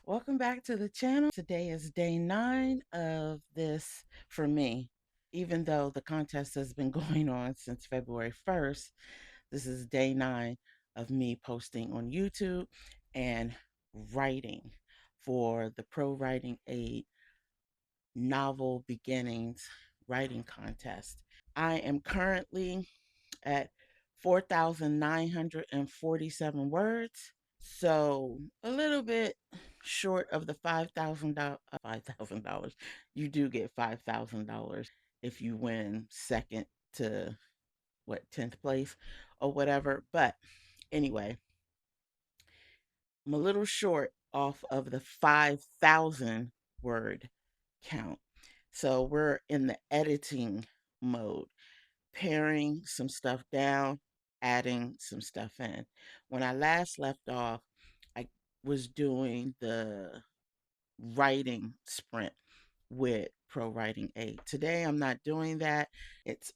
Welcome back to the channel. Today is day 9 of this for me. Even though the contest has been going on since February 1st, this is day 9 of me posting on YouTube and writing for the ProWritingAid Novel Beginnings Writing Contest. I am currently at 4,947 words. So a little bit short of the $5,000. You do get $5,000 if you win second to what, 10th place or whatever. But anyway, I'm a little short off of the 5,000 word count. So we're in the editing mode, paring some stuff down, adding some stuff in. When I last left off, I was doing the writing sprint with ProWritingAid. Today, I'm not doing that. It's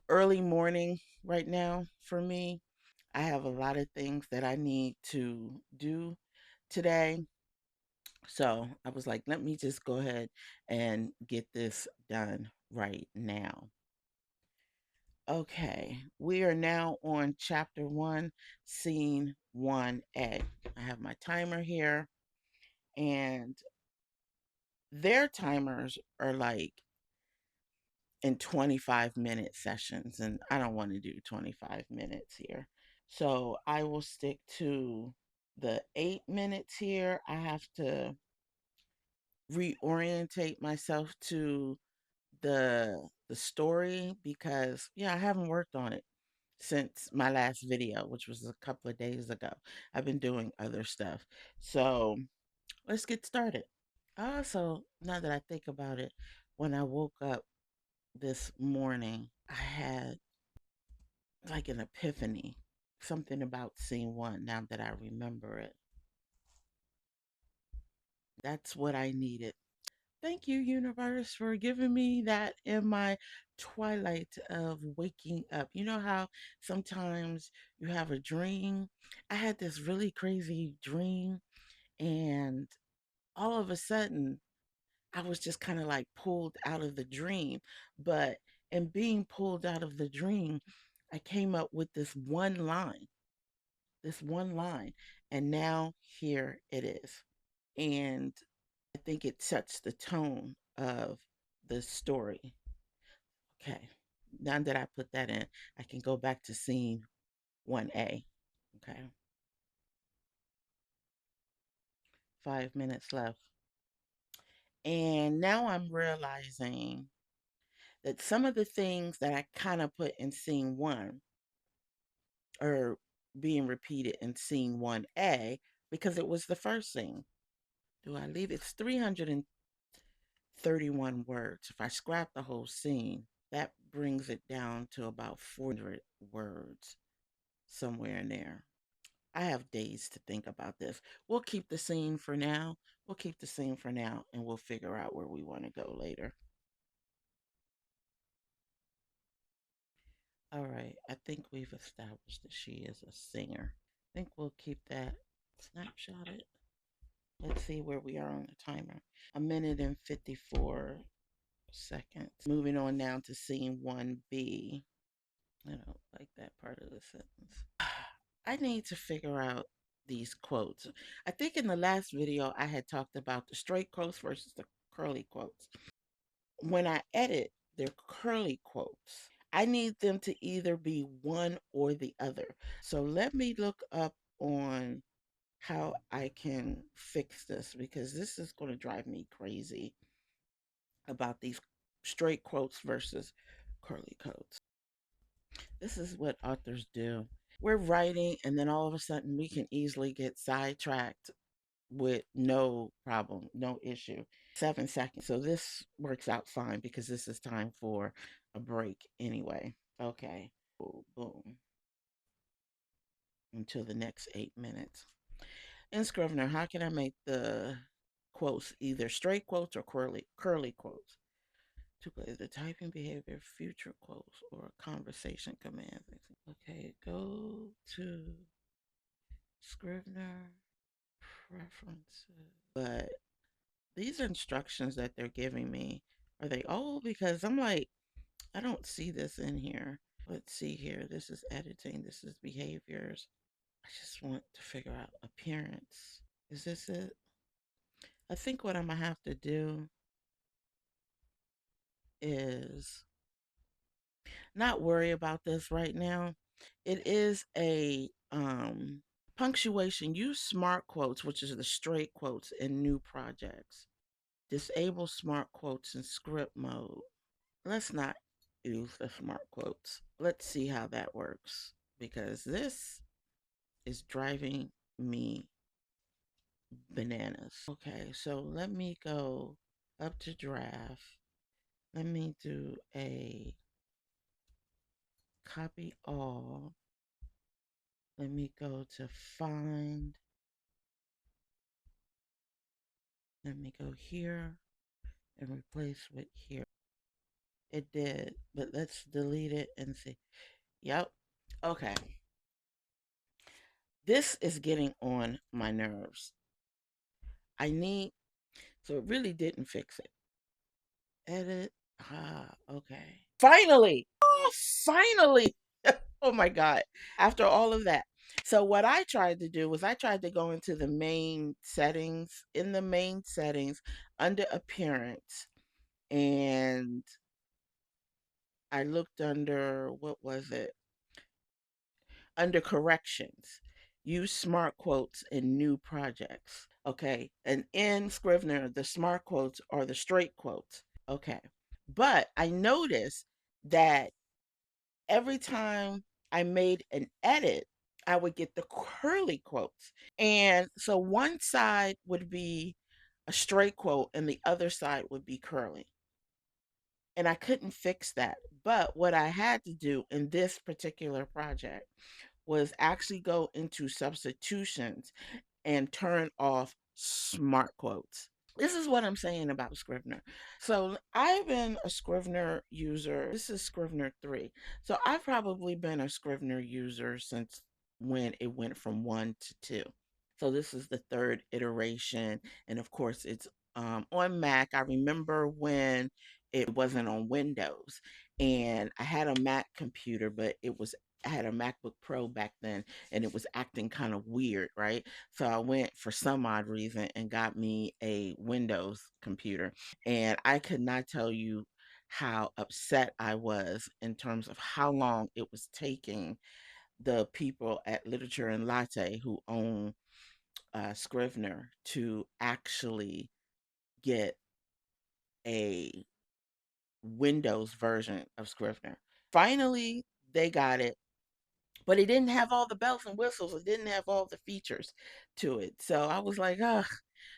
early morning right now for me. I have a lot of things that I need to do today. So I was like, let me just go ahead and get this done right now. Okay, we are now on chapter 1, scene 1A. I have my timer here, and their timers are like in 25-minute sessions, and I don't want to do 25 minutes here. So I will stick to the 8 minutes here. I have to reorientate myself to the story because I haven't worked on it since my last video, which was a couple of days ago. I've been doing other stuff. So let's get started. Also, now that I think about it, when I woke up this morning, I had like an epiphany. Something about scene 1, now that I remember it. That's what I needed. Thank you, universe, for giving me that in my twilight of waking up. You know how sometimes you have a dream? I had this really crazy dream, and all of a sudden, I was just kind of like pulled out of the dream. But in being pulled out of the dream, I came up with this one line, and now here it is. And I think it sets the tone of the story. Okay. Now that I put that in, I can go back to scene 1A. Okay. 5 minutes left. And now I'm realizing that some of the things that I kind of put in scene 1 are being repeated in scene 1A because it was the first scene. Do I leave? It's 331 words. If I scrap the whole scene, that brings it down to about 400 words, somewhere in there. I have days to think about this. We'll keep the scene for now. We'll keep the scene for now, and we'll figure out where we want to go later. All right, I think we've established that she is a singer. I think we'll keep that snapshotted. Let's see where we are on the timer. 1 minute and 54 seconds. Moving on now to scene 1B. I don't like that part of the sentence. I need to figure out these quotes. I think in the last video I had talked about the straight quotes versus the curly quotes. When I edit their curly quotes, I need them to either be one or the other. So let me look up on how I can fix this because this is going to drive me crazy about these straight quotes versus curly quotes. This is what authors do. We're writing, and then all of a sudden, we can easily get sidetracked with no problem, no issue. 7 seconds. So this works out fine because this is time for a break anyway. Okay. Boom, boom. Until the next 8 minutes. In Scrivener, how can I make the quotes either straight quotes or curly quotes? To play the typing behavior, future quotes, or conversation commands. Okay, go to Scrivener preferences. But these instructions that they're giving me, are they old? Because I'm like, I don't see this in here. Let's see here. This is editing. This is behaviors. I just want to figure out appearance. Is this it? I think what I'm going to have to do is not worry about this right now. It is a punctuation. Use smart quotes, which is the straight quotes in new projects. Disable smart quotes in script mode. Let's not use the smart quotes. Let's see how that works because this is driving me bananas. Okay, so let me go up to draft. Let me do a copy all. Let me go to find. Let me go here and replace with here. It did, but let's delete it and see. Yep. Okay. This is getting on my nerves. I need, so it really didn't fix it. Edit. Ah, okay. Finally. Oh, finally. Oh my God. After all of that. So what I tried to do was I tried to go into the main settings, in the main settings under appearance, and I looked under, what was it? Under corrections. Use smart quotes in new projects. Okay. And in Scrivener, the smart quotes are the straight quotes. Okay. But I noticed that every time I made an edit, I would get the curly quotes. And so one side would be a straight quote and the other side would be curly. And I couldn't fix that. But what I had to do in this particular project was actually go into substitutions and turn off smart quotes. This is what I'm saying about Scrivener. So I've been a Scrivener user. This is Scrivener 3. So I've probably been a Scrivener user since when it went from 1 to 2. So this is the third iteration. And of course, it's on Mac. I remember when it wasn't on Windows. And I had a Mac computer, but I had a MacBook Pro back then, and it was acting kind of weird, right? So I went for some odd reason and got me a Windows computer. And I could not tell you how upset I was in terms of how long it was taking the people at Literature and Latte who own Scrivener to actually get a Windows version of Scrivener. Finally, they got it, but it didn't have all the bells and whistles. It didn't have all the features to it. So I was like, ugh.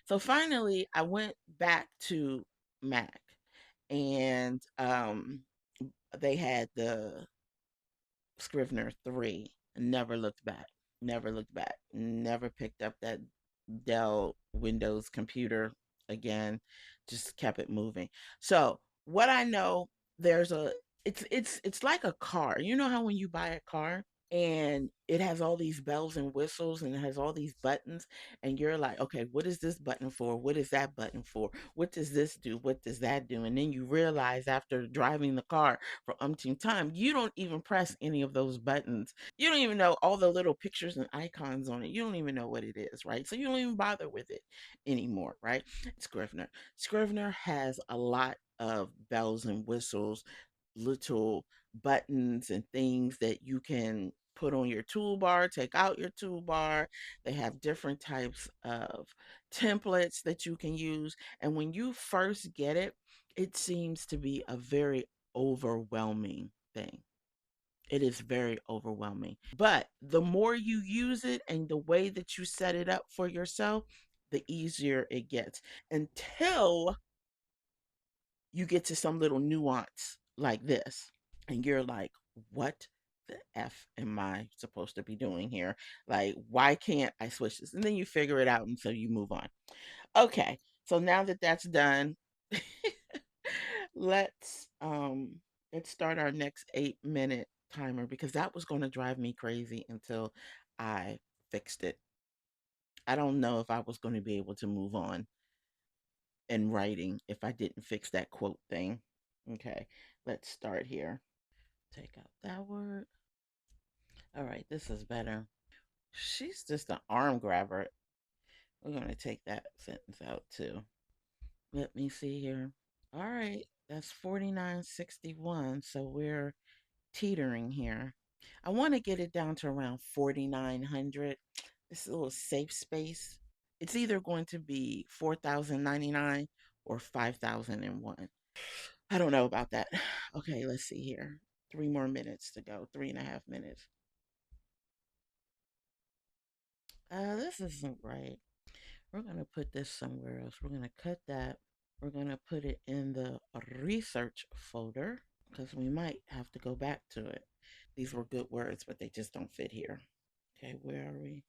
So finally, I went back to Mac, and they had the Scrivener 3. Never looked back. Never looked back. Never picked up that Dell Windows computer again. Just kept it moving. So what I know, there's a it's like a car. You know how when you buy a car and it has all these bells and whistles and it has all these buttons, and you're like, okay, what is this button for? What is that button for? What does this do? What does that do? And then you realize after driving the car for umpteen time, you don't even press any of those buttons. You don't even know all the little pictures and icons on it. You don't even know what it is, right? So you don't even bother with it anymore, right? Scrivener. Scrivener has a lot of bells and whistles, little buttons and things that you can put on your toolbar, take out your toolbar. They have different types of templates that you can use. And when you first get it, it seems to be a very overwhelming thing. It is very overwhelming. But the more you use it and the way that you set it up for yourself, the easier it gets until you get to some little nuance like this. And you're like, what the F am I supposed to be doing here? Like, why can't I switch this? And then you figure it out and so you move on. Okay. So now that that's done, let's let's start our next 8-minute timer because that was going to drive me crazy until I fixed it. I don't know if I was going to be able to move on in writing if I didn't fix that quote thing. Okay, let's start here. Take out that word. All right, this is better. She's just an arm grabber. We're going to take that sentence out too. Let me see here. All right, that's 4961. So we're teetering here. I want to get it down to around 4,900. It's a little safe space. It's either going to be 4,099 or 5,001. I don't know about that. Okay, let's see here. 3 more minutes to go. 3.5 minutes. This isn't right. We're going to put this somewhere else. We're going to cut that. We're going to put it in the research folder because we might have to go back to it. These were good words, but they just don't fit here. Okay, where are we?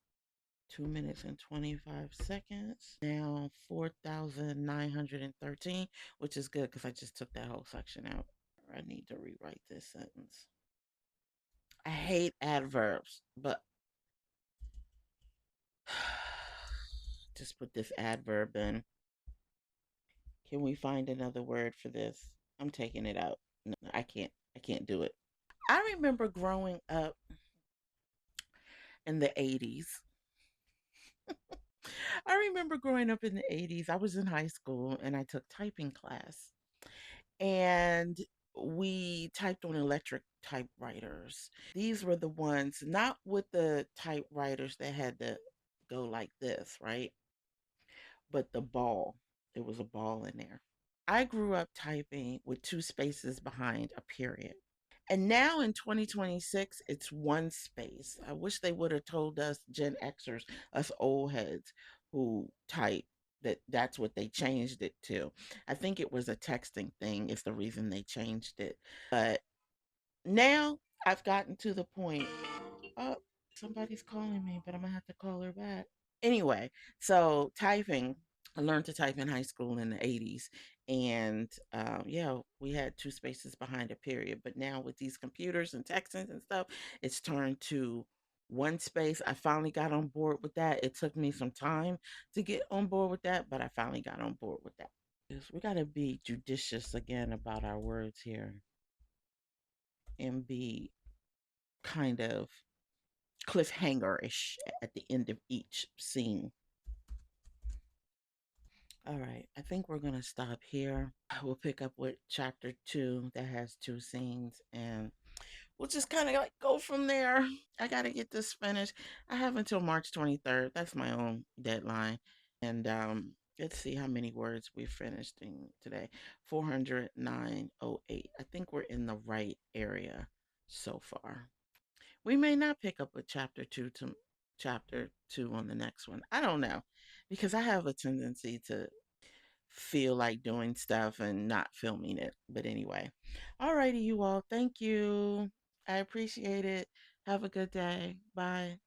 2 minutes and 25 seconds. Now 4,913, which is good because I just took that whole section out. I need to rewrite this sentence. I hate adverbs, but just put this adverb in. Can we find another word for this? I'm taking it out. No, I can't. I can't do it. I remember growing up in the 80s. I remember growing up in the 80s. I was in high school and I took typing class. And we typed on electric typewriters. These were the ones, not with the typewriters that had to go like this, right? But the ball. It was a ball in there. I grew up typing with two spaces behind a period. And now in 2026, it's one space. I wish they would have told us Gen Xers, us old heads who type, that that's what they changed it to. I think it was a texting thing is the reason they changed it. But now I've gotten to the point. Oh, somebody's calling me, but I'm gonna have to call her back. Anyway, so typing, I learned to type in high school in the 80s. And yeah, we had two spaces behind a period. But now with these computers and texting and stuff, it's turned to one space. I finally got on board with that. It took me some time to get on board with that, but I finally got on board with that. Because we got to be judicious again about our words here and be kind of cliffhanger-ish at the end of each scene. All right, I think we're gonna stop here. We'll pick up with chapter 2 that has two scenes, and we'll just kind of like go from there. I gotta get this finished. I have until March 23rd. That's my own deadline. And let's see how many words we finished in today. 409.08. I think we're in the right area so far. We may not pick up with chapter two on the next one. I don't know because I have a tendency to feel like doing stuff and not filming it. But anyway, alrighty, you all. Thank you. I appreciate it. Have a good day. Bye.